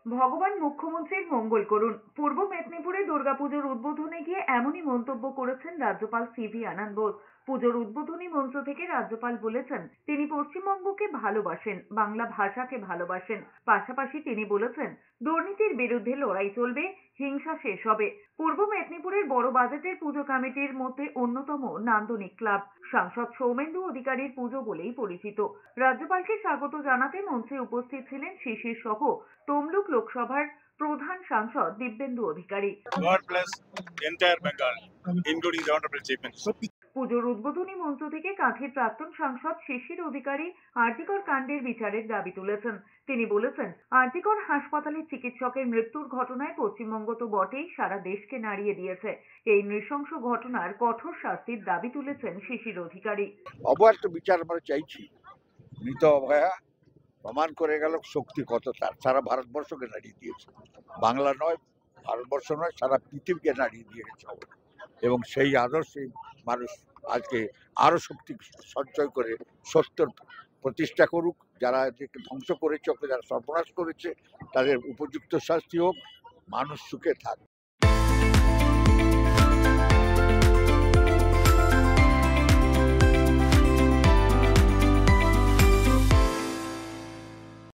ভগবান মুখ্যমন্ত্রীর মঙ্গল করুন। পূর্ব মেদিনীপুরে দুর্গাপুজোর উদ্বোধনে গিয়ে এমনই মন্তব্য করেছেন রাজ্যপাল সিভি আনন্দ বোস। পুজোর উদ্বোধনী মঞ্চ থেকে রাজ্যপাল বলেছেন তিনি পশ্চিমবঙ্গকে ভালোবাসেন, বাংলা ভাষাকে ভালোবাসেন। পাশাপাশি তিনি বলেছেন দুর্নীতির বিরুদ্ধে লড়াই চলবে, হিংসা শেষ হবে। পূর্ব মেদিনীপুরের বড় বাজেটের পুজো কমিটির মধ্যে অন্যতম নান্দনিক ক্লাব সাংসদ সৌমেন্দু অধিকারীর পুজো বলেই পরিচিত। রাজ্যপালকে স্বাগত জানাতে মঞ্চে উপস্থিত ছিলেন শিশির সহ তমলুক লোকসভার প্রধান সাংসদ দিব্যেন্দু অধিকারী। God bless entire Bengal, including the Honorable Chief Minister. পুজোর উদ্বোধনী মঞ্চ থেকে কাঁথির প্রাক্তন সাংসদ শিশির অধিকারী আরজিকর কাণ্ডের বিচারের দাবি তুলেছেন। তিনি বলেছেন, আরজিকর হাসপাতালে চিকিৎসকের মৃত্যুর ঘটনায় পশ্চিমবঙ্গ তো বটেই, সারা দেশকে নাড়িয়ে দিয়েছে। এই নৃশংস ঘটনার কঠোর শাস্তির দাবি তুলেছেন শিশির অধিকারী। অবশ্যই বিচার আমরা চাইছি। মৃত অভয়া প্রমাণ করে গেল শক্তি কত, তার সারা ভারতবর্ষকে নাড়িয়ে দিয়েছে। বাংলা নয়, ভারতবর্ষ নয়, সারা পৃথিবীকে নাড়িয়ে দিয়ে গেছে। এবং সেই আদর্শে মানুষ আজকে আরো শক্তি সঞ্চয় করে সত্যর প্রতিষ্ঠা করুক। যারা এদেরকে ধ্বংস করেছে, ওকে যারা সর্বনাশ করেছে, তাদের উপযুক্ত শাস্তি হোক, মানুষ সুখে থাক।